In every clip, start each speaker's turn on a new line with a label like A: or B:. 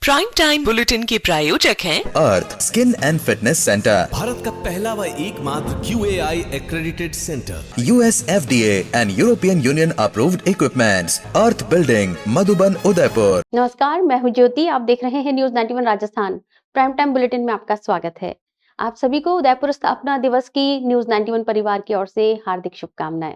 A: Prime time bulletin के प्रायोजक हैं
B: Earth skin and fitness centre,
C: Bharat का पहला व एकमात्र QAI accredited centre,
B: US FDA and European Union approved equipments, Earth building, Madhuban, Udaipur.
D: नमस्कार, मैं हूं ज्योति। आप देख रहे हैं news 91 Rajasthan. Prime time bulletin में आपका स्वागत है। आप सभी को उदयपुर स्थापना दिवस की न्यूज 91 परिवार की ओर से हार्दिक शुभकामनाएं।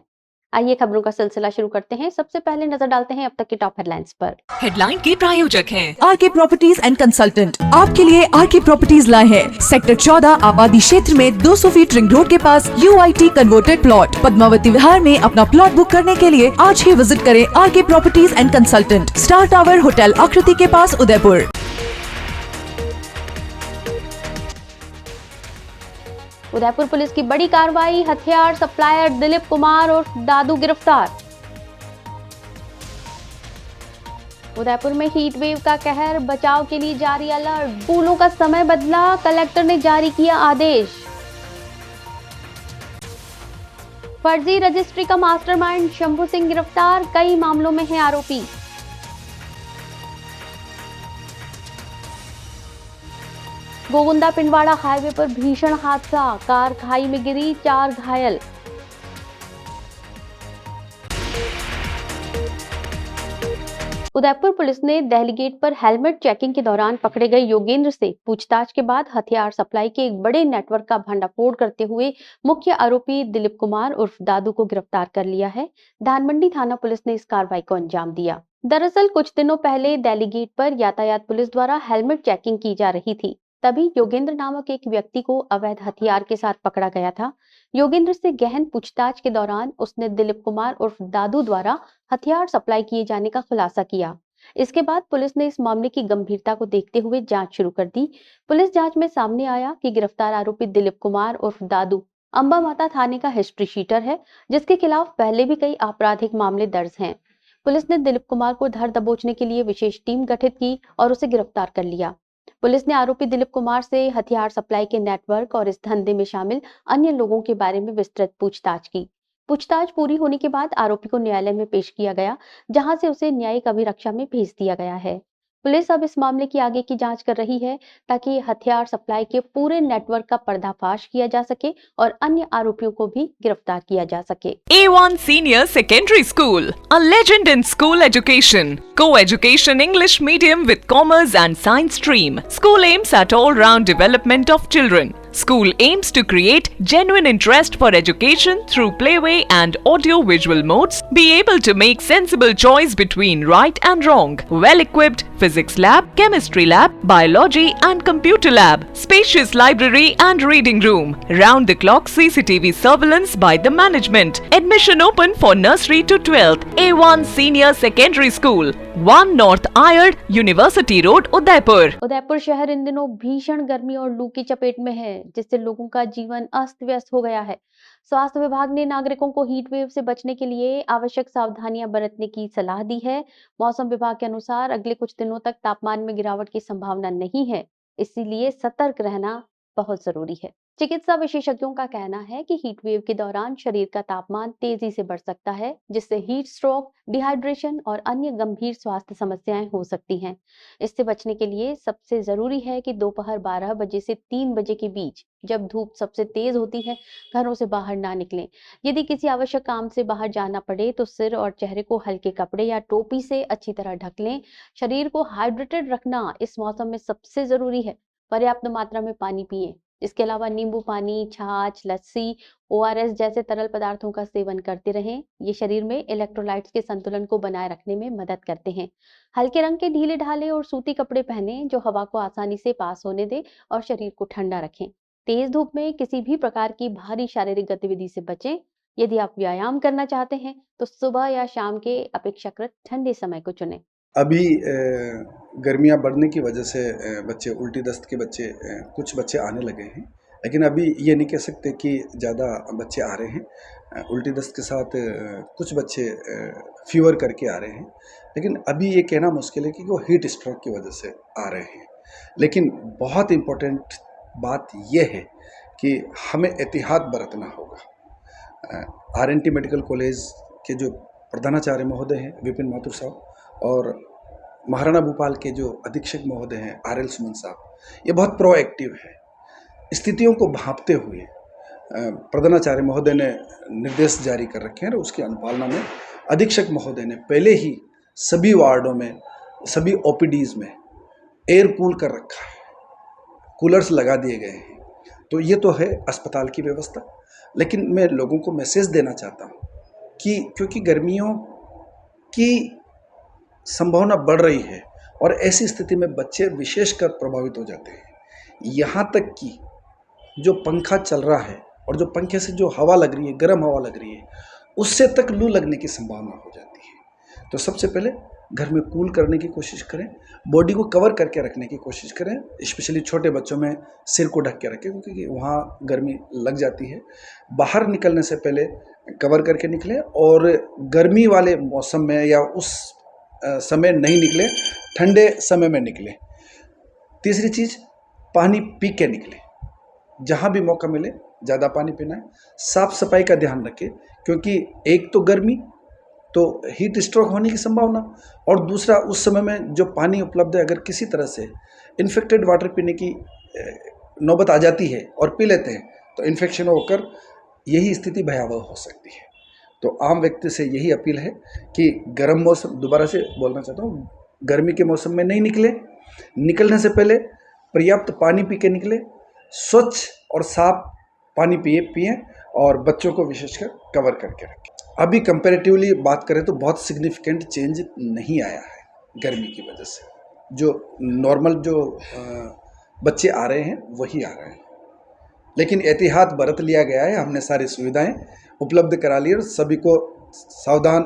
D: आइए खबरों का सिलसिला शुरू करते हैं। सबसे पहले नजर डालते हैं अब तक की टॉप हेडलाइंस पर।
A: हेडलाइन के प्रायोजक हैं
E: आरके प्रॉपर्टीज एंड कंसल्टेंट। आपके लिए आरके प्रॉपर्टीज लाए हैं सेक्टर 14 आबादी क्षेत्र में 200 फीट रिंग रोड के पास UIT converted plot. Padmavati Vihar में अपना प्लॉट बुक करने के लिए आज ही विजिट करें RK properties and consultant, star tower hotel Aakriti के पास, उदयपुर।
D: उदयपुर पुलिस की बड़ी कार्रवाई, हथियार सप्लायर दिलीप कुमार और दादू गिरफ्तार। उदयपुर में हीट वेव का कहर, बचाव के लिए जारी अलर्ट। स्कूलों का समय बदला, कलेक्टर ने जारी किया आदेश। फर्जी रजिस्ट्री का मास्टरमाइंड शंभू सिंह गिरफ्तार, कई मामलों में है आरोपी। गोगुंदा पिंडवाड़ा हाईवे पर भीषण हादसा, कार खाई में गिरी, 4 घायल। उदयपुर पुलिस ने दहली गेट पर हेलमेट चेकिंग के दौरान पकड़े गए योगेंद्र से पूछताछ के बाद हथियार सप्लाई के एक बड़े नेटवर्क का भंडाफोड़ करते हुए मुख्य आरोपी दिलीप कुमार उर्फ दादू को गिरफ्तार कर लिया है। धानमंडी थाना पुलिस ने इस कार्रवाई को अंजाम दिया। दरअसल कुछ दिनों पहले दहली गेट पर यातायात पुलिस द्वारा हेलमेट चेकिंग की जा रही थी, तभी योगेंद्र नामक एक व्यक्ति को अवैध हथियार के साथ पकड़ा गया था। योगेंद्र से गहन पूछताछ के दौरान उसने दिलीप कुमार उर्फ दादू द्वारा हथियार सप्लाई किए जाने का खुलासा किया। इसके बाद पुलिस ने इस मामले की गंभीरता को देखते हुए जांच शुरू कर दी। पुलिस जांच में सामने आया कि गिरफ्तार आरोपी दिलीप कुमार उर्फ दादू अंबा माता थाने का हिस्ट्री शीटर है, जिसके खिलाफ पहले भी कई आपराधिक मामले दर्ज हैं। पुलिस ने दिलीप कुमार को धर दबोचने के लिए विशेष टीम गठित की और उसे गिरफ्तार कर लिया। पुलिस ने आरोपी दिलीप कुमार से हथियार सप्लाई के नेटवर्क और इस धंधे में शामिल अन्य लोगों के बारे में विस्तृत पूछताछ की। पूछताछ पूरी होने के बाद आरोपी को न्यायालय में पेश किया गया, जहां से उसे न्यायिक अभिरक्षा में भेज दिया गया है। पुलिस अब इस मामले की आगे की जांच कर रही है ताकि हथियार सप्लाई के पूरे नेटवर्क का पर्दाफाश किया जा सके और अन्य आरोपियों को भी गिरफ्तार किया जा सके।
A: A1 Senior Secondary School, a legend in school education. Co-education English medium with commerce and science stream. School aims at all-round development of children. School aims to create genuine interest for education through playway and audio-visual modes. Be able to make sensible choice between right and wrong. Well-equipped physics lab, chemistry lab, biology and computer lab. Spacious library and reading room. Round-the-clock CCTV surveillance by the management. Admission open for nursery to 12th. A1 Senior Secondary School, 1 North Ayr, University Road, Udaipur.
D: Udaipur शहर इन दिनों भीषण गर्मी और लू की चपेट में है, जिससे लोगों का जीवन अस्त व्यस्त हो गया है। स्वास्थ्य विभाग ने नागरिकों को हीट वेव से बचने के लिए आवश्यक सावधानियां बरतने की सलाह दी है। मौसम विभाग के अनुसार अगले कुछ दिनों तक तापमान में गिरावट की संभावना नहीं है, इसीलिए सतर्क रहना बहुत जरूरी है। चिकित्सा विशेषज्ञों का कहना है कि हीट वेव के दौरान शरीर का तापमान तेजी से बढ़ सकता है, जिससे हीट स्ट्रोक, डिहाइड्रेशन और अन्य गंभीर स्वास्थ्य समस्याएं हो सकती हैं। इससे बचने के लिए सबसे जरूरी है कि दोपहर 12 बजे से 3 बजे के बीच, जब धूप सबसे तेज होती है, घरों से बाहर ना निकलें। यदि किसी आवश्यक काम से बाहर जाना पड़े तो सिर और चेहरे को हल्के कपड़े या टोपी से अच्छी तरह ढक लें। शरीर को हाइड्रेटेड रखना इस मौसम में सबसे जरूरी है। पर्याप्त मात्रा में पानी पिएं। इसके अलावा नींबू पानी, छाछ, लस्सी, ORS जैसे तरल पदार्थों का सेवन करते रहें। ये शरीर में इलेक्ट्रोलाइट्स के संतुलन को बनाए रखने में मदद करते हैं। हल्के रंग के ढीले ढाले और सूती कपड़े पहनें जो हवा को आसानी से पास होने दें और शरीर को ठंडा रखें। तेज धूप में किसी भी प्रकार की भारी शारीरिक गतिविधि से बचें। यदि आप व्यायाम करना चाहते हैं तो सुबह या शाम के अपेक्षाकृत ठंडे समय को चुनें।
F: अभी गर्मियाँ बढ़ने की वजह से बच्चे उल्टी दस्त के बच्चे कुछ बच्चे आने लगे हैं, लेकिन अभी ये नहीं कह सकते कि ज़्यादा बच्चे आ रहे हैं। उल्टी दस्त के साथ कुछ बच्चे फीवर करके आ रहे हैं, लेकिन अभी ये कहना मुश्किल है कि वो हीट स्ट्रोक की वजह से आ रहे हैं। लेकिन बहुत इम्पोर्टेंट बात यह है कि हमें एहतियात बरतना होगा। RNT मेडिकल कॉलेज के जो प्रधानाचार्य महोदय हैं विपिन माथुर साहब और महाराणा भूपाल के जो अधीक्षक महोदय हैं RL सुमन साहब, ये बहुत प्रोएक्टिव है। स्थितियों को भांपते हुए प्रधानाचार्य महोदय ने निर्देश जारी कर रखे हैं और उसकी अनुपालना में अधीक्षक महोदय ने पहले ही सभी वार्डों में, सभी OPDs में एयर कूल कर रखा है, कूलर्स लगा दिए गए हैं। तो ये तो है अस्पताल की व्यवस्था। लेकिन मैं लोगों को मैसेज देना चाहता हूँ कि क्योंकि गर्मियों की संभावना बढ़ रही है और ऐसी स्थिति में बच्चे विशेषकर प्रभावित हो जाते हैं। यहाँ तक कि जो पंखा चल रहा है और जो पंखे से जो हवा लग रही है, गर्म हवा लग रही है, उससे तक लू लगने की संभावना हो जाती है। तो सबसे पहले घर में कूल करने की कोशिश करें, बॉडी को कवर करके रखने की कोशिश करें, स्पेशली छोटे बच्चों में सिर को ढक के रखें क्योंकि वहाँ गर्मी लग जाती है। बाहर निकलने से पहले कवर करके निकलें और गर्मी वाले मौसम में या उस समय नहीं निकले, ठंडे समय में निकलें। तीसरी चीज़, पानी पी के निकलें। जहाँ भी मौका मिले ज़्यादा पानी पीना है। साफ सफाई का ध्यान रखें क्योंकि एक तो गर्मी, तो हीट स्ट्रोक होने की संभावना, और दूसरा उस समय में जो पानी उपलब्ध है, अगर किसी तरह से इन्फेक्टेड वाटर पीने की नौबत आ जाती है और पी लेते हैं तो इन्फेक्शन होकर यही स्थिति भयावह हो सकती है। तो आम व्यक्ति से यही अपील है कि गर्म मौसम, दोबारा से बोलना चाहता हूँ, गर्मी के मौसम में नहीं निकले, निकलने से पहले पर्याप्त पानी पी के निकले, स्वच्छ और साफ पानी पिए और बच्चों को विशेषकर कवर करके रखें। अभी कंपैरेटिवली बात करें तो बहुत सिग्निफिकेंट चेंज नहीं आया है गर्मी की वजह से। जो नॉर्मल जो बच्चे आ रहे हैं वही आ रहे हैं, लेकिन एहतियात बरत लिया गया है। हमने सारी सुविधाएं उपलब्ध करा ली और सभी को सावधान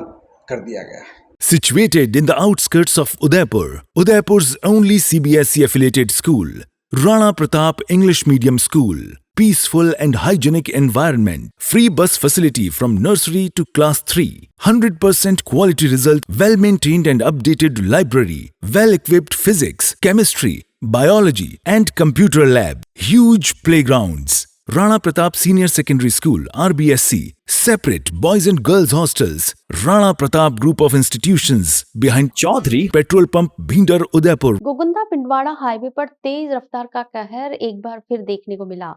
F: कर दिया गया है।
G: Situated in the outskirts of Udaipur, Udaipur's only CBSE affiliated school, Rana Pratap English Medium School. Peaceful and hygienic environment, free bus facility from nursery to class 3, 100% quality result, well-maintained and updated library, well-equipped physics, chemistry, biology and computer lab, huge playgrounds. Rana Pratap Senior Secondary School, RBSC, separate boys and girls hostels, Rana Pratap Group of Institutions, behind Chaudhary Petrol Pump, Bhindar, Udaipur.
D: Gogunda Pindwara highway पर तेज रफ्तार का कहर एक बार फिर देखने को मिला।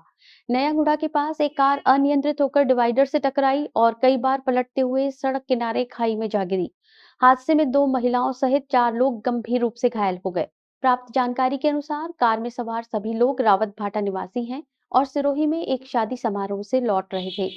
D: नयागुड़ा के पास एक कार अनियंत्रित होकर डिवाइडर से टकराई और कई बार पलटते हुए सड़क किनारे खाई में जा गिरी। हादसे में 2 महिलाओं सहित 4 लोग गंभीर रूप से घायल हो गए। प्राप्त जानकारी के अनुसार कार में सवार सभी लोग रावत भाटा निवासी हैं और सिरोही में एक शादी समारोह से लौट रहे थे।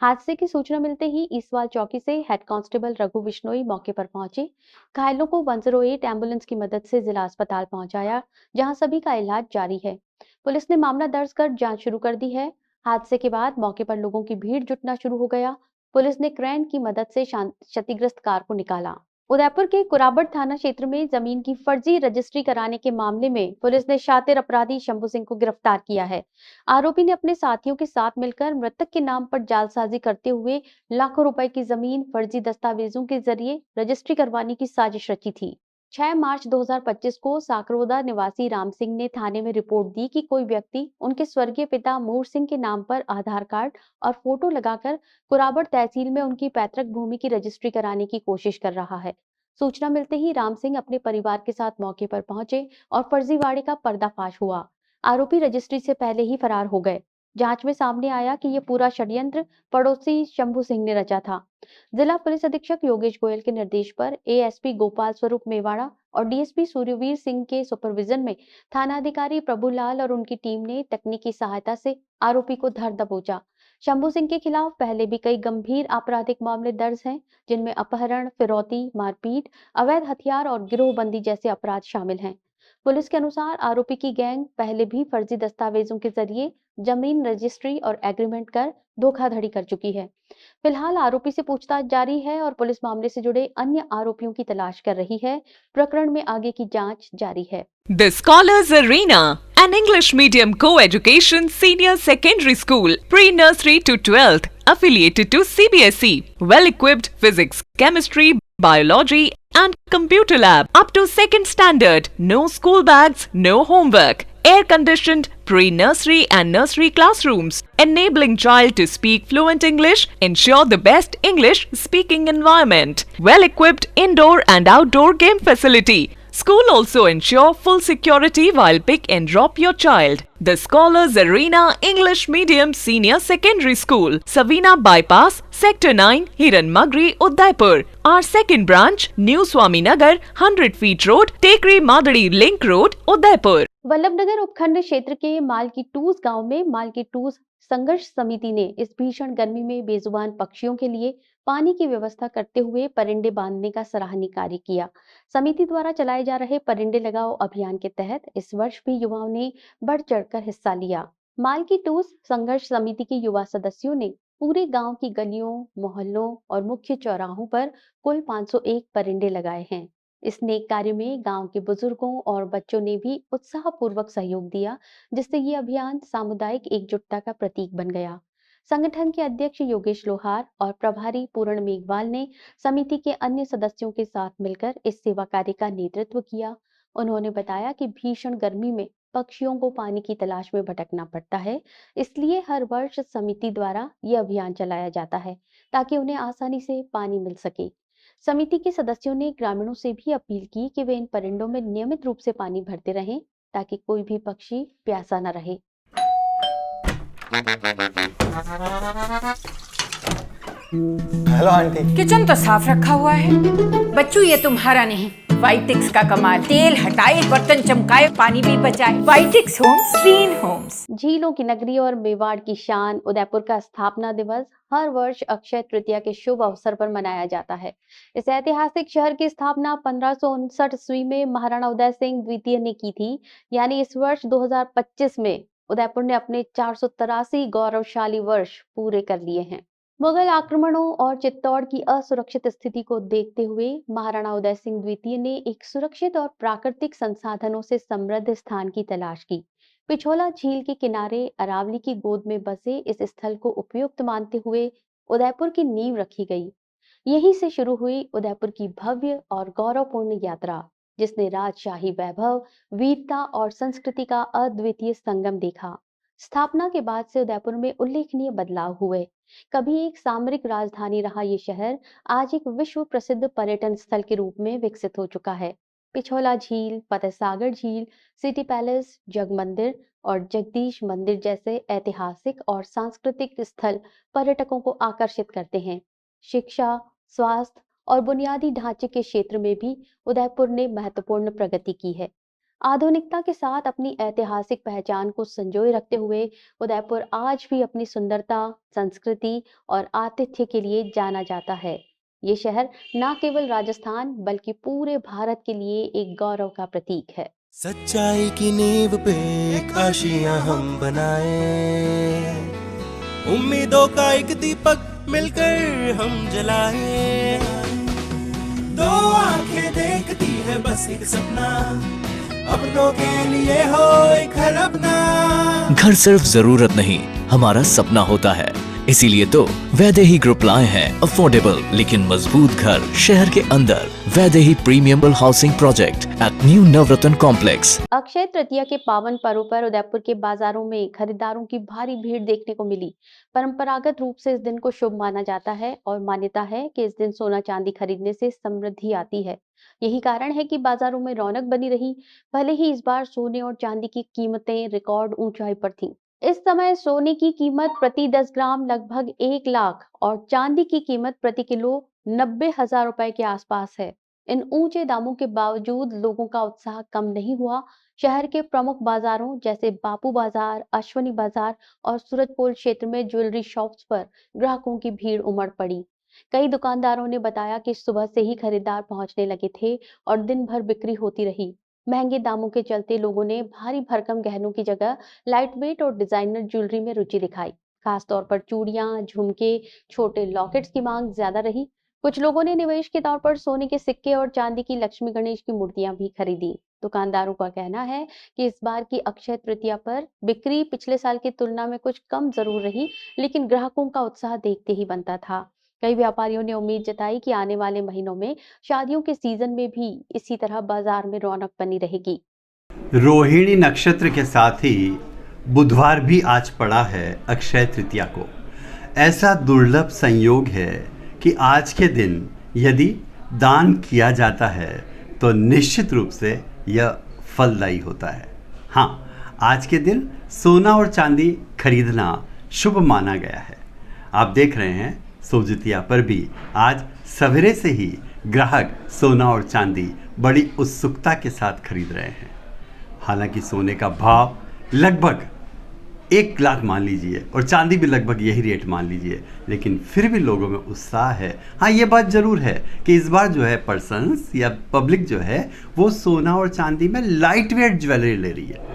D: हादसे की सूचना मिलते ही ईसवाल चौकी से हेड कांस्टेबल रघु बिश्नोई मौके पर पहुंचे। घायलों को 108 एम्बुलेंस की मदद से जिला अस्पताल पहुंचाया, जहां सभी का इलाज जारी है। पुलिस ने मामला दर्ज कर जांच शुरू कर दी है। हादसे के बाद मौके पर लोगों की भीड़ जुटना शुरू हो गया। पुलिस ने क्रेन की मदद से क्षतिग्रस्त कार को निकाला। उदयपुर के कुराबड़ थाना क्षेत्र में जमीन की फर्जी रजिस्ट्री कराने के मामले में पुलिस ने शातिर अपराधी शंभू सिंह को गिरफ्तार किया है। आरोपी ने अपने साथियों के साथ मिलकर मृतक के नाम पर जालसाजी करते हुए लाखों रुपए की जमीन फर्जी दस्तावेजों के जरिए रजिस्ट्री करवाने की साजिश रची थी। 6 मार्च 2025 को साकरोदा निवासी राम सिंह ने थाने में रिपोर्ट दी कि कोई व्यक्ति उनके स्वर्गीय पिता मोर सिंह के नाम पर आधार कार्ड और फोटो लगाकर कुराबड़ तहसील में उनकी पैतृक भूमि की रजिस्ट्री कराने की कोशिश कर रहा है। सूचना मिलते ही राम सिंह अपने परिवार के साथ मौके पर पहुंचे और फर्जीवाड़े का पर्दाफाश हुआ। आरोपी रजिस्ट्री से पहले ही फरार हो गए। जांच में सामने आया कि यह पूरा षड्यंत्र पड़ोसी शंभू सिंह ने रचा था। जिला पुलिस अधीक्षक योगेश गोयल के निर्देश पर एएसपी गोपाल स्वरूप मेवाड़ा और डीएसपी सूर्यवीर सिंह के सुपरविजन में थानाधिकारी प्रभुलाल और उनकी टीम ने तकनीकी सहायता से आरोपी को धर दबोचा। शंभू सिंह के खिलाफ पहले भी कई गंभीर आपराधिक मामले दर्ज हैं, जिनमें अपहरण, फिरौती, मारपीट, अवैध हथियार और गिरोहबंदी जैसे अपराध शामिल हैं। पुलिस के अनुसार आरोपी की गैंग पहले भी फर्जी दस्तावेजों के जरिए जमीन रजिस्ट्री और एग्रीमेंट कर धोखाधड़ी कर चुकी है। फिलहाल आरोपी से पूछताछ जारी है और पुलिस मामले से जुड़े अन्य आरोपियों की तलाश कर रही है। प्रकरण में आगे की जांच जारी है।
A: The Scholars Arena, an English medium co-education senior secondary school, pre-nursery to 12th, affiliated to CBSE, well-equipped physics, chemistry, biology and computer lab up to 2nd standard, no school bags, no homework, air-conditioned pre-nursery and nursery classrooms, enabling child to speak fluent English, ensure the best English speaking environment, well-equipped indoor and outdoor game facility, School also ensure full security while pick and drop your child. The Scholars Arena English Medium Senior Secondary School, Savina Bypass, Sector 9, Hiranmagri, Udaipur. Our second branch, New Swaminagar, 100 Feet Road, Tekri Madadi Link Road, Udaipur.
D: Vallabhnagar उपखंड क्षेत्र के मालकी टूस गांव में मालकी टूस संघर्ष समिति ने इस भीषण गर्मी में बेजुबान पक्षियों के लिए पानी की व्यवस्था करते हुए परिंदे बांधने का सराहनीय कार्य किया। समिति द्वारा चलाए जा रहे परिंदे लगाओ अभियान के तहत इस वर्ष भी युवाओं ने बढ़ चढ़कर हिस्सा लिया। मालकी टूस संघर्ष समिति के युवा सदस्यों ने पूरे गांव की गलियों, मोहल्लों और मुख्य चौराहों पर कुल 501 परिंदे लगाए हैं। इस नेक कार्य में गांव के बुजुर्गों और बच्चों ने भी उत्साहपूर्वक सहयोग दिया, जिससे ये अभियान सामुदायिक एकजुटता का प्रतीक बन गया। संगठन के अध्यक्ष योगेश लोहार और प्रभारी पूर्ण मेघवाल ने समिति के अन्य सदस्यों के साथ मिलकर इस सेवा कार्य का नेतृत्व किया। उन्होंने बताया कि भीषण गर्मी में पक्षियों को पानी की तलाश में भटकना पड़ता है, इसलिए हर वर्ष समिति द्वारा ये अभियान चलाया जाता है ताकि उन्हें आसानी से पानी मिल सके। समिति के सदस्यों ने ग्रामीणों से भी अपील की कि वे इन परिंदों में नियमित रूप से पानी भरते रहें ताकि कोई भी पक्षी प्यासा न रहे।
H: Hello aunty.
I: किचन तो साफ रखा हुआ है। बच्चू ये तुम्हारा नहीं, वाइटिक्स का कमाल। तेल हटाए, बर्तन चमकाए, पानी भी बचाए। वाइटिक्स होम्स, क्लीन होम्स।
D: झीलों की नगरी और मेवाड़ की शान उदयपुर का स्थापना दिवस हर वर्ष अक्षय तृतीया के शुभ अवसर पर मनाया जाता है। इस ऐतिहासिक शहर की स्थापना 1559 ईस्वी में महाराणा उदय सिंह द्वितीय ने की थी। यानी इस वर्ष 2025 में उदयपुर ने अपने 483 गौरवशाली वर्ष पूरे कर लिए हैं। मुगल आक्रमणों और चित्तौड़ की असुरक्षित स्थिति को देखते हुए महाराणा उदय सिंह द्वितीय ने एक सुरक्षित और प्राकृतिक संसाधनों से समृद्ध स्थान की तलाश की। पिछोला झील के किनारे अरावली की गोद में बसे इस स्थल को उपयुक्त मानते हुए उदयपुर की नींव रखी गई। यहीं से शुरू हुई उदयपुर की भव्य और गौरवपूर्ण यात्रा, जिसने राजशाही वैभव, वीरता और संस्कृति का अद्वितीय संगम देखा। स्थापना के बाद से उदयपुर में उल्लेखनीय बदलाव हुए। कभी एक सामरिक राजधानी रहा ये शहर आज एक विश्व प्रसिद्ध पर्यटन स्थल के रूप में विकसित हो चुका है। पिछोला झील, फतेह सागर झील, सिटी पैलेस, जग मंदिर और जगदीश मंदिर जैसे ऐतिहासिक और सांस्कृतिक स्थल पर्यटकों को आकर्षित करते हैं। शिक्षा, स्वास्थ्य और बुनियादी ढांचे के क्षेत्र में भी उदयपुर ने महत्वपूर्ण प्रगति की है। आधुनिकता के साथ अपनी ऐतिहासिक पहचान को संजोए रखते हुए उदयपुर आज भी अपनी सुंदरता, संस्कृति और आतिथ्य के लिए जाना जाता है। ये शहर न केवल राजस्थान बल्कि पूरे भारत के लिए एक गौरव का प्रतीक है।
J: सच्चाई की नींव पे एक आशियां हम बनाए, उम्मीदों का एक दीपक मिलकर हम जलाए। दो आंखें देखती है बस एक सपना, अपनों के लिए हो एक घर अपना।
K: घर सिर्फ जरूरत नहीं, हमारा सपना होता है। इसीलिए तो वैदेही ग्रुप लाए हैं अफोर्डेबल लेकिन मजबूत घर शहर के अंदर। Vaidehi premium housing project at new Navratna complex.
D: Akshaya Tritiya के पावन पर्व पर उदयपुर के बाजारों में खरीदारों की भारी भीड़ देखने को मिली। परंपरागत रूप से इस दिन को शुभ माना जाता है और मान्यता है कि इस दिन सोना चांदी खरीदने से समृद्धि आती है। यही कारण है कि बाजारों में रौनक बनी रही। भले ही इस बार सोने और चांदी की कीमतें रिकॉर्ड ऊंचाई पर थीं। इस समय सोने की कीमत प्रति 10 ग्राम लगभग 1 लाख और चांदी की कीमत प्रति किलो 90,000 रुपए के आसपास है। इन ऊंचे दामों के बावजूद लोगों का उत्साह कम नहीं हुआ। शहर के प्रमुख बाजारों जैसे बापू बाजार, अश्वनी बाजार और सूरजपोल क्षेत्र में ज्वेलरी शॉप्स पर ग्राहकों की भीड़ उमड़ पड़ी। कई दुकानदारों ने बताया कि सुबह से ही खरीदार पहुंचने लगे थे और दिन भर बिक्री होती रही। महंगे दामों के चलते लोगों ने भारी भरकम गहनों की जगह लाइट वेट और डिजाइनर ज्वेलरी में रुचि दिखाई। खासतौर पर चूड़ियां, झुमके, छोटे लॉकेट्स की मांग ज्यादा रही। कुछ लोगों ने निवेश के तौर पर सोने के सिक्के और चांदी की लक्ष्मी गणेश की मूर्तियां भी खरीदी। दुकानदारों का कहना है कि इस बार की अक्षय तृतीया पर बिक्री पिछले साल की तुलना में कुछ कम जरूर रही, लेकिन ग्राहकों का उत्साह देखते ही बनता था। कई व्यापारियों ने उम्मीद जताई कि आने वाले महीनों में शादियों के सीजन में भी इसी तरह बाजार में रौनक बनी रहेगी।
L: रोहिणी नक्षत्र के साथ ही बुधवार भी आज पड़ा है अक्षय तृतीया को। ऐसा दुर्लभ संयोग है कि आज के दिन यदि दान किया जाता है तो निश्चित रूप से यह फलदायी होता है। हाँ, आज के दिन सोना और चांदी खरीदना शुभ माना गया है। आप देख रहे हैं सोजितिया पर भी आज सवेरे से ही ग्राहक सोना और चांदी बड़ी उत्सुकता के साथ खरीद रहे हैं। हालांकि सोने का भाव लगभग 1 लाख मान लीजिए और चांदी भी लगभग यही रेट मान लीजिए, लेकिन फिर भी लोगों में उत्साह है। हाँ, ये बात ज़रूर है कि इस बार जो है पर्सन्स या पब्लिक जो है वो सोना और चांदी में लाइट वेट ज्वेलरी ले रही है।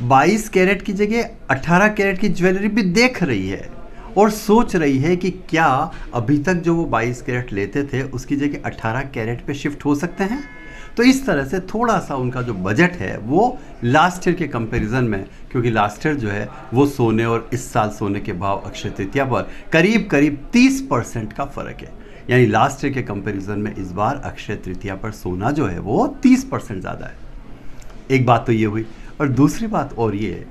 L: 22 कैरेट की जगह 18 कैरेट की ज्वेलरी भी देख रही है और सोच रही है कि क्या अभी तक जो वो 22 कैरेट लेते थे उसकी जगह 18 कैरेट पे शिफ्ट हो सकते हैं। तो इस तरह से थोड़ा सा उनका जो बजट है वो लास्ट ईयर के कंपैरिजन में, क्योंकि लास्ट ईयर जो है वो सोने और इस साल सोने के भाव अक्षय तृतीया पर करीब 30% का फ़र्क है। यानी लास्ट ईयर के कंपैरिजन में इस बार अक्षय तृतीया पर सोना जो है वो 30% ज़्यादा है। एक बात तो ये हुई, और दूसरी बात और ये,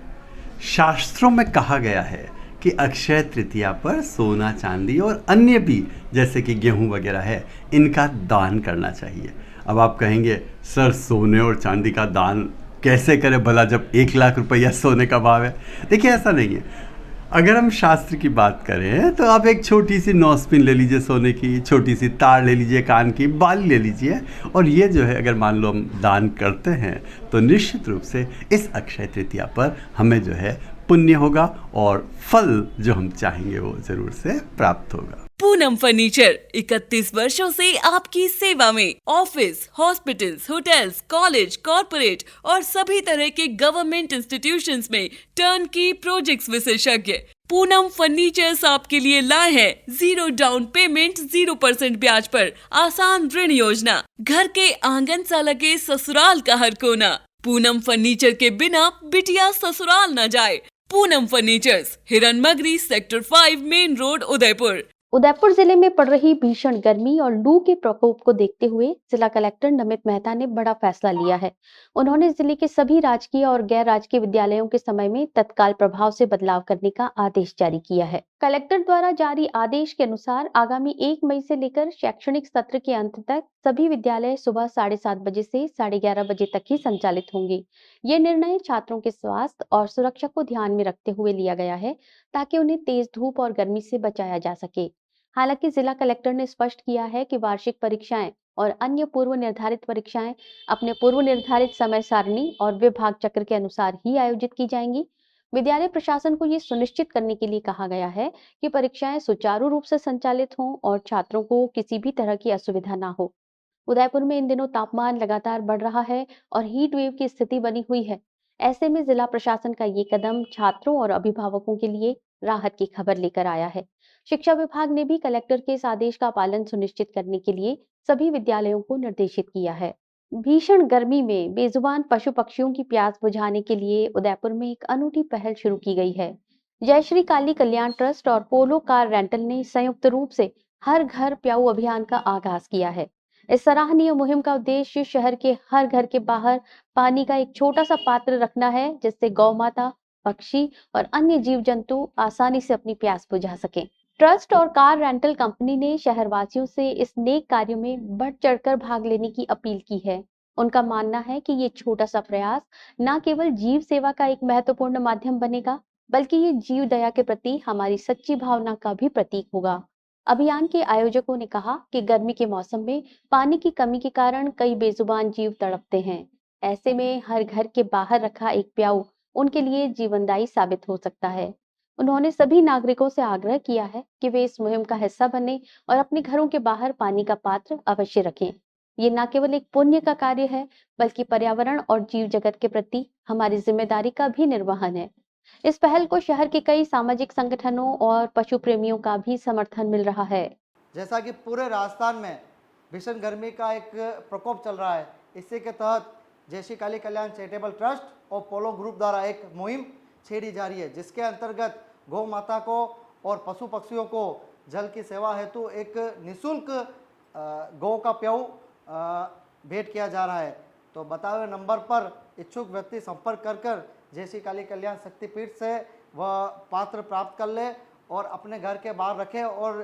L: शास्त्रों में कहा गया है कि अक्षय तृतीया पर सोना चांदी और अन्य भी जैसे कि गेहूं वगैरह है इनका दान करना चाहिए। अब आप कहेंगे सर सोने और चांदी का दान कैसे करें भला जब 1 लाख रुपया सोने का भाव है। देखिए ऐसा नहीं है। अगर हम शास्त्र की बात करें तो आप एक छोटी सी नौस्पिन ले लीजिए सोने की, छोटी सी तार ले लीजिए कान की, बाली ले लीजिए, और ये जो है अगर मान लो हम दान करते हैं तो निश्चित रूप से इस अक्षय तृतीया पर हमें जो है पुण्य होगा और फल जो हम चाहेंगे वो ज़रूर से प्राप्त होगा।
A: पूनम फर्नीचर 31 वर्षों से आपकी सेवा में। Office, hospitals, hotels, college, corporate और सभी तरह के गवर्नमेंट इंस्टीट्यूशंस में टर्नकी प्रोजेक्ट्स विशेषज्ञ पूनम फर्नीचर्स आपके लिए लाए हैं 0 डाउन पेमेंट 0% ब्याज पर आसान ऋण योजना। घर के आंगन सा लगे ससुराल का हर कोना। पूनम फर्नीचर के बिना बिटिया ससुराल न जाए। Poonam furnitures, Hiranmagri, sector 5, main road, Udaipur.
D: Udaipur जिले में पड़ रही भीषण गर्मी और लू के प्रकोप को देखते हुए जिला कलेक्टर नमित मेहता ने बड़ा फैसला लिया है। उन्होंने जिले के सभी राजकीय और गैर राजकीय विद्यालयों के समय में तत्काल प्रभाव से बदलाव करने का आदेश जारी किया है। कलेक्टर द्वारा जारी आदेश के अनुसार आगामी 1 मई से लेकर शैक्षणिक सत्र के अंत तक सभी विद्यालय सुबह 7:30 बजे से 11:30 बजे तक ही संचालित होंगे। ये निर्णय छात्रों के स्वास्थ्य और सुरक्षा को ध्यान में रखते हुए लिया गया है ताकि उन्हें तेज धूप और गर्मी से बचाया जा सके। हालांकि जिला कलेक्टर ने स्पष्ट किया है कि वार्षिक परीक्षाएं और अन्य पूर्व निर्धारित परीक्षाएं अपने पूर्व निर्धारित समय सारणी और विभाग चक्र के अनुसार ही आयोजित की जाएंगी। विद्यालय प्रशासन को ये सुनिश्चित करने के लिए कहा गया है कि परीक्षाएं सुचारू रूप से संचालित हों और छात्रों को किसी भी तरह की असुविधा ना हो। उदयपुर में इन दिनों तापमान लगातार बढ़ रहा है और हीट वेव की स्थिति बनी हुई है। ऐसे में जिला प्रशासन का ये कदम छात्रों और अभिभावकों के लिए राहत की खबर लेकर आया है। शिक्षा विभाग ने भी कलेक्टर के इस आदेश का पालन सुनिश्चित करने के लिए सभी विद्यालयों को निर्देशित किया है। भीषण गर्मी में बेजुबान पशु पक्षियों की प्यास बुझाने के लिए उदयपुर में एक अनूठी पहल शुरू की गई है। जय श्री काली कल्याण ट्रस्ट और पोलो कार रेंटल ने संयुक्त रूप से हर घर प्याऊ अभियान का आगाज किया है। इस सराहनीय मुहिम का उद्देश्य शहर के हर घर के बाहर पानी का एक छोटा सा पात्र रखना है, जिससे गौ माता, पक्षी और अन्य जीव जंतु आसानी से अपनी प्यास बुझा सकें। ट्रस्ट और कार रेंटल कंपनी ने शहरवासियों से इस नेक कार्य में बढ़ चढ़कर भाग लेने की अपील की है। उनका मानना है कि ये छोटा सा प्रयास न केवल जीव सेवा का एक महत्वपूर्ण माध्यम बनेगा, बल्कि ये जीव दया के प्रति हमारी सच्ची भावना का भी प्रतीक होगा। अभियान के आयोजकों ने कहा कि गर्मी के मौसम में पानी की कमी के कारण कई बेजुबान जीव तड़पते हैं। ऐसे में हर घर के बाहर रखा एक प्याऊ उनके लिए जीवनदायी साबित हो सकता है। उन्होंने सभी नागरिकों से आग्रह किया है कि वे इस मुहिम का हिस्सा बने और अपने घरों के बाहर पानी का पात्र अवश्य रखें। ये न केवल एक पुण्य का कार्य है, बल्कि पर्यावरण और जीव जगत के प्रति हमारी जिम्मेदारी का भी निर्वहन है। इस पहल को शहर के कई सामाजिक संगठनों और पशु प्रेमियों का भी समर्थन मिल रहा है।
H: जैसा कि पूरे राजस्थान में भीषण गर्मी का एक प्रकोप चल रहा है, इसी के तहत जय श्री काली कल्याण चैरिटेबल ट्रस्ट और पोलो ग्रुप द्वारा एक मुहिम छेड़ी जा रही है, जिसके अंतर्गत गौ माता को और पशु पक्षियों को जल की सेवा हेतु एक निःशुल्क गौ का प्याऊ भेंट किया जा रहा है। तो बताए हुए नंबर पर इच्छुक व्यक्ति संपर्क कर जय श्री काली कल्याण शक्तिपीठ से वह पात्र प्राप्त कर ले और अपने घर के बाहर रखे और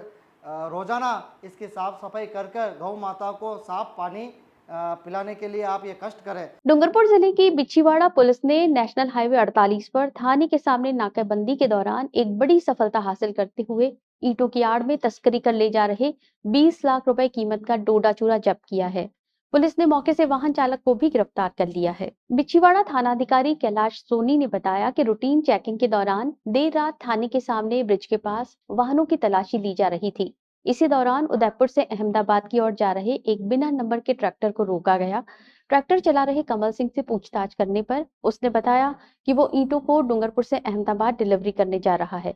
H: रोजाना इसकी साफ सफाई कर गौ माता को साफ पानी पिलाने के लिए आप ये कष्ट करें।
D: डूंगरपुर जिले की बिछीवाड़ा पुलिस ने नेशनल हाईवे 48 पर थाने के सामने नाकाबंदी के दौरान एक बड़ी सफलता हासिल करते हुए ईंटों की आड़ में तस्करी कर ले जा रहे 20 लाख रुपए कीमत का डोडा चूरा जब्त किया है। पुलिस ने मौके से वाहन चालक को भी गिरफ्तार कर लिया है। बिछीवाड़ा थानाधिकारी कैलाश सोनी ने बताया कि रूटीन चेकिंग के दौरान देर रात थाने के सामने ब्रिज के पास वाहनों की तलाशी ली जा रही थी। इसी दौरान उदयपुर से अहमदाबाद की ओर जा रहे एक बिना नंबर के ट्रैक्टर को रोका गया। ट्रैक्टर चला रहे कमल सिंह से पूछताछ करने पर उसने बताया कि वो ईंटों को डूंगरपुर से अहमदाबाद डिलीवरी करने जा रहा है।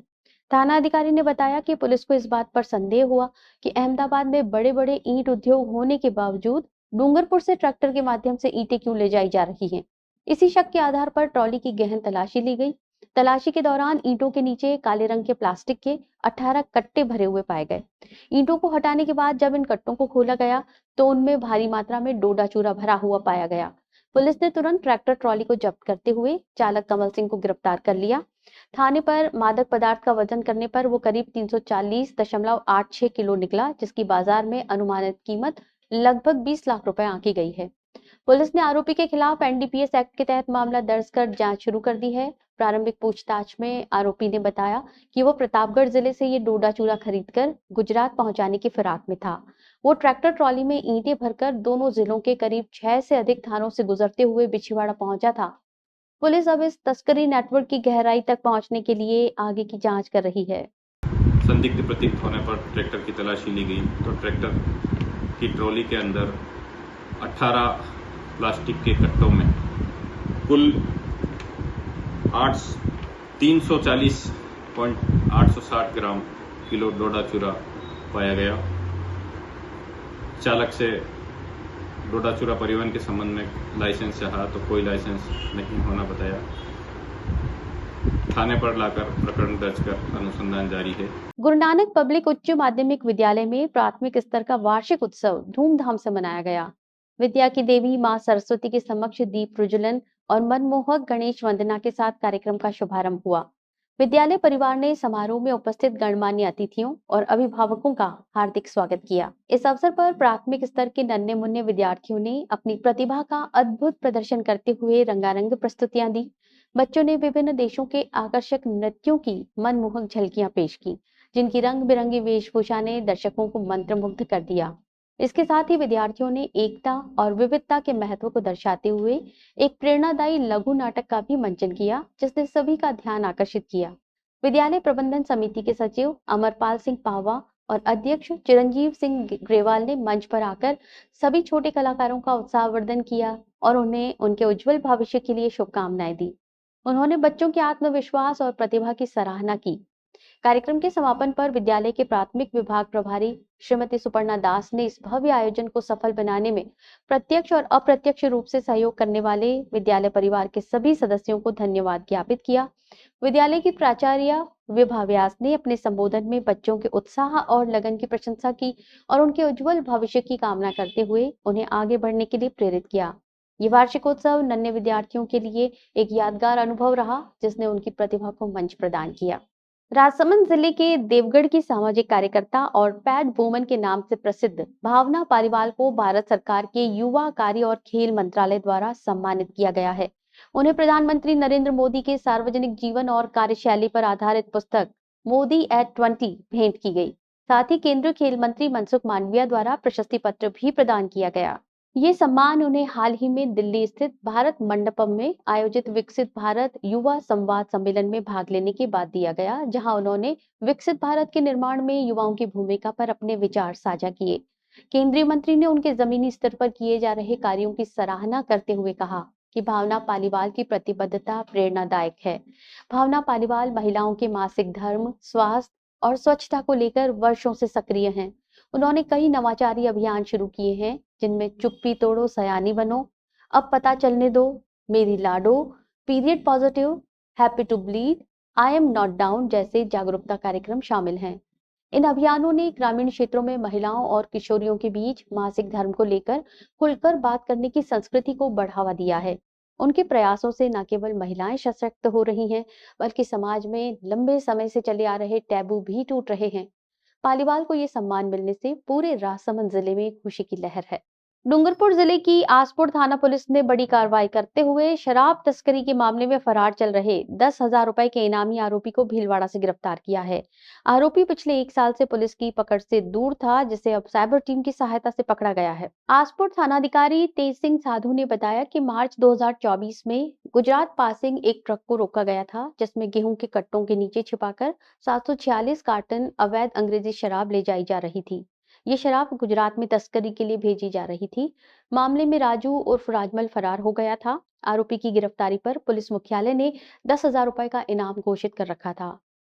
D: थाना अधिकारी ने बताया कि पुलिस को इस बात पर संदेह हुआ कि अहमदाबाद में बड़े बड़े ईंट उद्योग होने के बावजूद डूंगरपुर से ट्रैक्टर के माध्यम से ईंटें क्यों ले जाई जा रही हैं। इसी शक के आधार पर ट्रॉली की गहन तलाशी ली गई। तलाशी के दौरान ईंटों के नीचे काले रंग के प्लास्टिक के 18 कट्टे भरे हुए पाए गए। ईंटों को हटाने के बाद जब इन कट्टों को खोला गया तो उनमें भारी मात्रा में डोडा चूरा भरा हुआ पाया गया। पुलिस ने तुरंत ट्रैक्टर ट्रॉली को जब्त करते हुए चालक कमल सिंह को गिरफ्तार कर लिया। थाने पर मादक पदार्थ का वजन करने पर वो करीब 340.86 किलो निकला, जिसकी बाजार में अनुमानित कीमत लगभग 20 लाख रुपए आंकी गई है। पुलिस ने आरोपी के खिलाफ एनडीपीएस एक्ट के तहत मामला दर्ज कर जांच शुरू कर दी है। प्रारंभिक पूछताछ में आरोपी ने बताया कि वो प्रतापगढ़ जिले से ये डोडा चूरा खरीदकर गुजरात पहुंचाने की फिराक में था। वो ट्रैक्टर ट्रॉली में ईंटें भरकर दोनों जिलों के करीब 6 से अधिक थानों से गुजरते हुए बिछीवाड़ा पहुंचा था। पुलिस अब इस तस्करी नेटवर्क की गहराई तक पहुंचने के लिए आगे की जांच कर रही है।
M: संदिग्ध प्रतीत होने पर ट्रैक्टर की तलाशी ली गई तो ट्रैक्टर की ट्रॉली के अंदर 18 प्लास्टिक के कट्टों में कुल 340.860 ग्राम किलो डोडा चूरा पाया गया। चालक से डोडा चूरा परिवहन के संबंध में लाइसेंस चाहा तो कोई लाइसेंस नहीं होना बताया। थाने पर लाकर प्रकरण दर्ज कर अनुसंधान जारी है।
D: गुरु नानक पब्लिक उच्च माध्यमिक विद्यालय में प्राथमिक स्तर का वार्षिक उत्सव धूमधाम से मनाया गया। विद्या की देवी मां सरस्वती के समक्ष दीप प्रज्वलन और मनमोहक गणेश वंदना के साथ कार्यक्रम का शुभारंभ हुआ। विद्यालय परिवार ने समारोह में उपस्थित गणमान्य अतिथियों और अभिभावकों का हार्दिक स्वागत किया। इस अवसर पर प्राथमिक स्तर के नन्हे मुन्ने विद्यार्थियों ने अपनी प्रतिभा का अद्भुत प्रदर्शन करते हुए रंगारंग प्रस्तुतियां दी। बच्चों ने विभिन्न देशों के आकर्षक नृत्यों की मनमोहक झलकियां पेश की, जिनकी रंग बिरंगी वेशभूषा ने दर्शकों को मंत्रमुग्ध कर दिया। इसके साथ ही विद्यार्थियों ने एकता और विविधता के महत्व को दर्शाते हुए एक प्रेरणादायी लघु नाटक का भी मंचन किया, जिसने सभी का ध्यान आकर्षित किया। विद्यालय प्रबंधन समिति के सचिव अमरपाल सिंह पाहवा और अध्यक्ष चिरंजीव सिंह ग्रेवाल ने मंच पर आकर सभी छोटे कलाकारों का उत्साहवर्धन किया और उन्हें उनके उज्जवल भविष्य के लिए शुभकामनाएं दी। उन्होंने बच्चों के आत्मविश्वास और प्रतिभा की सराहना की। कार्यक्रम के समापन पर विद्यालय के प्राथमिक विभाग प्रभारी श्रीमती सुपर्णा दास ने इस भव्य आयोजन को सफल बनाने में प्रत्यक्ष और अप्रत्यक्ष रूप से सहयोग करने वाले विद्यालय परिवार के सभी सदस्यों को धन्यवाद ज्ञापित किया। विद्यालय की प्राचार्य विभा व्यास ने अपने संबोधन में बच्चों के उत्साह और लगन की प्रशंसा की और उनके उज्जवल भविष्य की कामना करते हुए उन्हें आगे बढ़ने के लिए प्रेरित किया। ये वार्षिकोत्सव नन्हे विद्यार्थियों के लिए एक यादगार अनुभव रहा, जिसने उनकी प्रतिभा को मंच प्रदान किया। राजसमंद जिले के देवगढ़ की सामाजिक कार्यकर्ता और पैड वुमन के नाम से प्रसिद्ध भावना पालीवाल को भारत सरकार के युवा कार्य और खेल मंत्रालय द्वारा सम्मानित किया गया है। उन्हें प्रधानमंत्री नरेंद्र मोदी के सार्वजनिक जीवन और कार्यशैली पर आधारित पुस्तक मोदी एट 20 भेंट की गई। साथ ही केंद्रीय खेल मंत्री मनसुख मांडविया द्वारा प्रशस्ति पत्र भी प्रदान किया गया। ये सम्मान उन्हें हाल ही में दिल्ली स्थित भारत मंडपम में आयोजित विकसित भारत युवा संवाद सम्मेलन में भाग लेने के बाद दिया गया, जहां उन्होंने विकसित भारत के निर्माण में युवाओं की भूमिका पर अपने विचार साझा किए। केंद्रीय मंत्री ने उनके जमीनी स्तर पर किए जा रहे कार्यों की सराहना करते हुए कहा कि भावना पालीवाल की प्रतिबद्धता प्रेरणादायक है। भावना पालीवाल महिलाओं के मासिक धर्म, स्वास्थ्य और स्वच्छता को लेकर वर्षों से सक्रिय हैं। उन्होंने कई नवाचारी अभियान शुरू किए हैं, जिनमें चुप्पी तोड़ो सयानी बनो, अब पता चलने दो, मेरी लाडो, period positive, happy to bleed, I am not down जैसे जागरूकता कार्यक्रम शामिल हैं। इन अभियानों ने ग्रामीण क्षेत्रों में महिलाओं और किशोरियों के बीच मासिक धर्म को लेकर खुलकर बात करने की संस्कृति को बढ़ावा दिया है। उनके प्रयासों से न केवल महिलाएं सशक्त हो रही हैं, बल्कि समाज में लंबे समय से चले आ रहे टैबू भी टूट रहे हैं। पालीवाल को ये सम्मान मिलने से पूरे राजसमंद जिले में खुशी की लहर है। डूंगरपुर जिले की आसपुर थाना पुलिस ने बड़ी कार्रवाई करते हुए शराब तस्करी के मामले में फरार चल रहे 10,000 रुपए के इनामी आरोपी को भीलवाड़ा से गिरफ्तार किया है। आरोपी पिछले 1 साल से पुलिस की पकड़ से दूर था, जिसे अब साइबर टीम की सहायता से पकड़ा गया है। आसपुर थानाधिकारी तेज सिंह साधु ने बताया कि मार्च 2024 में गुजरात पासिंग एक ट्रक को रोका गया था, जिसमें गेहूं के कट्टों के नीचे छिपाकर 746 कार्टन अवैध अंग्रेजी शराब ले जाई जा रही थी। ये शराब गुजरात में तस्करी के लिए भेजी जा रही थी। मामले में राजू उर्फ राजमल फरार हो गया था। आरोपी की गिरफ्तारी पर पुलिस मुख्यालय ने 10,000 रुपए का इनाम घोषित कर रखा था।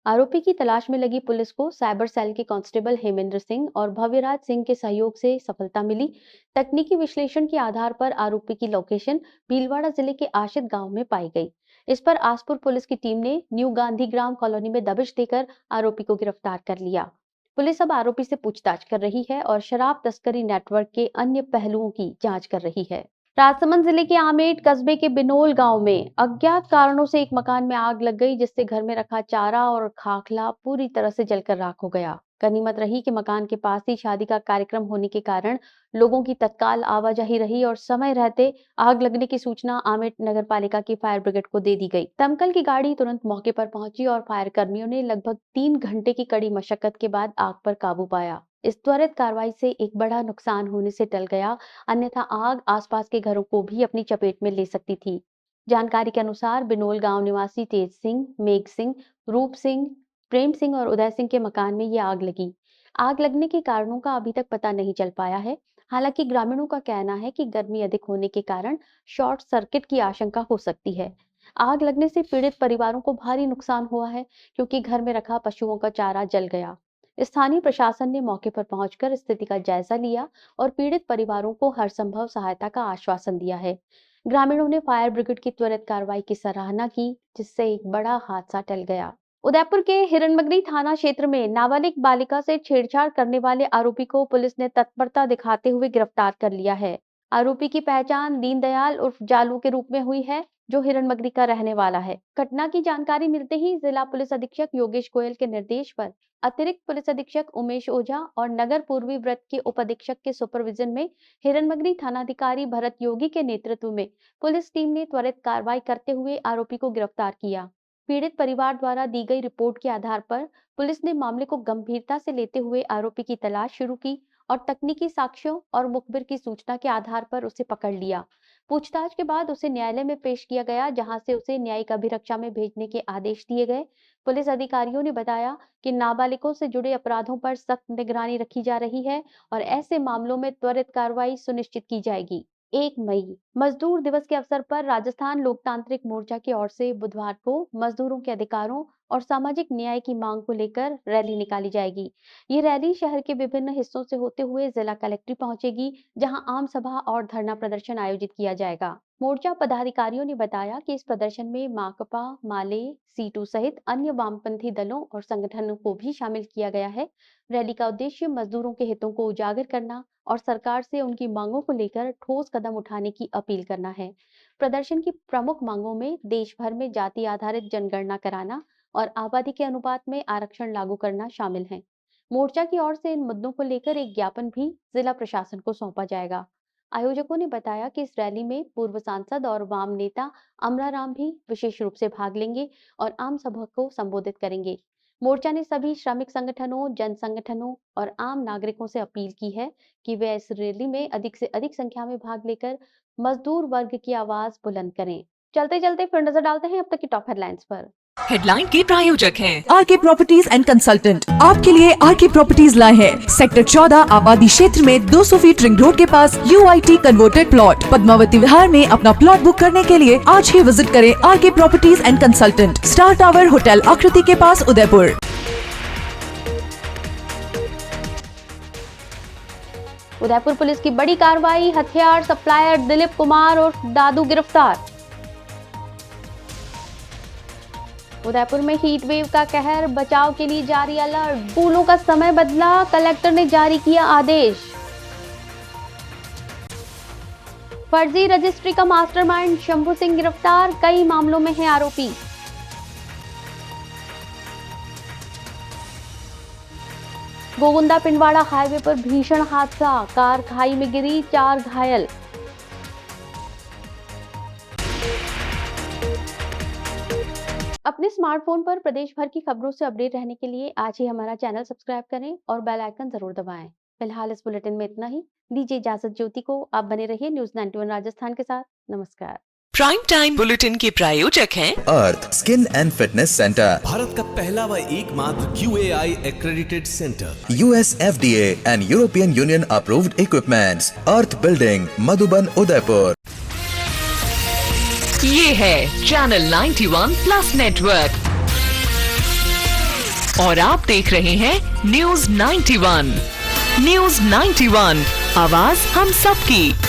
D: आरोपी की तलाश में लगी पुलिस को साइबर सेल के कांस्टेबल हेमेंद्र सिंह और भव्यराज सिंह के सहयोग से सफलता मिली। तकनीकी विश्लेषण के आधार पर आरोपी की लोकेशन भीलवाड़ा जिले के आशित गांव में पाई गई। इस पर आसपुर पुलिस की टीम ने न्यू गांधी ग्राम कॉलोनी में दबिश देकर आरोपी को गिरफ्तार कर लिया। पुलिस अब आरोपी से पूछताछ कर रही है और शराब तस्करी नेटवर्क के अन्य पहलुओं की जांच कर रही है। राजसमंद जिले के आमेट कस्बे के बिनोल गांव में अज्ञात कारणों से एक मकान में आग लग गई, जिससे घर में रखा चारा और खाखला पूरी तरह से जलकर राख हो गया। गनीमत रही कि मकान के पास ही शादी का कार्यक्रम होने के कारण लोगों की तत्काल आवाजाही रही और समय रहते आग लगने की सूचना आमेट नगर पालिका की फायर ब्रिगेड को दे दी गई। दमकल की गाड़ी तुरंत मौके पर पहुंची और फायर कर्मियों ने लगभग 3 घंटे की कड़ी मशक्कत के बाद आग पर काबू पाया। इस त्वरित कार्रवाई से एक बड़ा नुकसान होने से टल गया, अन्यथा आग आसपास के घरों को भी अपनी चपेट में ले सकती थी। जानकारी के अनुसार बिनोल गांव निवासी तेज सिंह, मेघ सिंह, रूप सिंह, प्रेम सिंह और उदय सिंह के मकान में ये आग लगी। आग लगने के कारणों का अभी तक पता नहीं चल पाया है। हालांकि ग्रामीणों का कहना है कि गर्मी अधिक होने के कारण शॉर्ट सर्किट की आशंका हो सकती है। आग लगने से पीड़ित परिवारों को भारी नुकसान हुआ है, क्योंकि घर में रखा पशुओं का चारा जल गया। स्थानीय प्रशासन ने मौके पर पहुंचकर स्थिति का जायजा लिया और पीड़ित परिवारों को हर संभव सहायता का आश्वासन दिया है। ग्रामीणों ने फायर ब्रिगेड की त्वरित कार्रवाई की सराहना की, जिससे एक बड़ा हादसा टल गया। उदयपुर के हिरणमगरी थाना क्षेत्र में नाबालिग बालिका से छेड़छाड़ करने वाले आरोपी को पुलिस ने तत्परता दिखाते हुए गिरफ्तार कर लिया है। आरोपी की पहचान दीनदयाल उर्फ जालू के रूप में हुई है, जो हिरणमगरी का रहने वाला है। घटना की जानकारी मिलते ही जिला पुलिस अधीक्षक योगेश गोयल के निर्देश पर अतिरिक्त पुलिस अधीक्षक उमेश ओझा और नगर पूर्वी व्रत के उप अधीक्षक के सुपरविजन में हिरणमगरी थानाधिकारी भरत योगी के नेतृत्व में पुलिस टीम ने त्वरित कार्रवाई करते हुए आरोपी को गिरफ्तार किया। पीड़ित परिवार द्वारा दी गई रिपोर्ट के आधार पर पुलिस ने मामले को गंभीरता से लेते हुए आरोपी की तलाश शुरू की और तकनीकी साक्ष्यों और मुखबिर की सूचना के आधार पर उसे पकड़ लिया। पूछताछ के बाद उसे न्यायालय में पेश किया गया, जहां से उसे न्यायिक अभिरक्षा में भेजने के आदेश दिए गए। पुलिस अधिकारियों ने बताया कि नाबालिगों से जुड़े अपराधों पर सख्त निगरानी रखी जा रही है और ऐसे मामलों में त्वरित कार्रवाई सुनिश्चित की जाएगी। 1 मई मजदूर दिवस के अवसर पर राजस्थान लोकतांत्रिक मोर्चा की ओर से बुधवार को मजदूरों के अधिकारों और सामाजिक न्याय की मांग को लेकर रैली निकाली जाएगी। ये रैली शहर के विभिन्न हिस्सों से होते हुए जिला कलेक्ट्रेट पहुंचेगी, जहां आम सभा और धरना प्रदर्शन आयोजित किया जाएगा। मोर्चा पदाधिकारियों ने बताया कि इस प्रदर्शन में माकपा, माले, सीटू सहित अन्य वामपंथी दलों और संगठनों को भी शामिल किया गया है। रैली का उद्देश्य मजदूरों के हितों को उजागर करना और सरकार से उनकी मांगों को लेकर ठोस कदम उठाने की अपील करना है। प्रदर्शन की प्रमुख मांगों में देश भर में जाति आधारित जनगणना कराना और आबादी के अनुपात में आरक्षण लागू करना शामिल है। मोर्चा की ओर से इन मुद्दों को लेकर एक ज्ञापन भी जिला प्रशासन को सौंपा जाएगा। आयोजकों ने बताया कि इस रैली में पूर्व सांसद और वाम नेता अमराराम भी विशेष रूप से भाग लेंगे और आम सभा को संबोधित करेंगे। मोर्चा ने सभी श्रमिक संगठनों, जन संगठनों और आम नागरिकों से अपील की है कि वे इस रैली में अधिक से अधिक संख्या में भाग लेकर मजदूर वर्ग की आवाज बुलंद करें। चलते चलते फिर नजर डालते हैं अब तक की टॉप हेडलाइंस पर।
A: हेडलाइन के प्रायोजक हैं
E: आरके प्रॉपर्टीज एंड कंसल्टेंट। आपके लिए आरके प्रॉपर्टीज लाए हैं सेक्टर 14 आबादी क्षेत्र में 200 फीट रिंग रोड के पास UIT converted plot. Padmavati Vihar में अपना प्लॉट बुक करने के लिए आज ही विजिट करें RK properties and consultant, star tower hotel Aakriti के पास, उदयपुर।
D: उदयपुर पुलिस की बड़ी कार्रवाई, हथियार सप्लायर दिलीप कुमार और दादू गिरफ्तार। उदयपुर में हीट वेव का कहर, बचाव के लिए जारी अलर्ट। स्कूलों का समय बदला, कलेक्टर ने जारी किया आदेश। फर्जी रजिस्ट्री का मास्टरमाइंड शंभू सिंह गिरफ्तार, कई मामलों में है आरोपी। गोगुंदा पिंडवाड़ा हाईवे पर भीषण हादसा, कार खाई में गिरी, 4 घायल। अपने स्मार्टफोन पर प्रदेश भर की खबरों से अपडेट रहने के लिए आज ही हमारा चैनल सब्सक्राइब करें और बेल आइकन जरूर दबाएं। फिलहाल इस बुलेटिन में इतना ही। दीजिए इजाजत ज्योति को। आप बने रहिए न्यूज़ 91 राजस्थान के साथ। नमस्कार।
A: प्राइम टाइम बुलेटिन के प्रायोजक हैं
B: Earth skin and fitness centre,
C: Bharat का पहला व एकमात्र QAI accredited center,
B: US FDA and European Union approved equipments, earth building, Madhuban, Udaipur.
A: ये है चैनल 91 प्लस नेटवर्क और आप देख रहे हैं न्यूज़ 91। न्यूज़ 91, आवाज हम सबकी।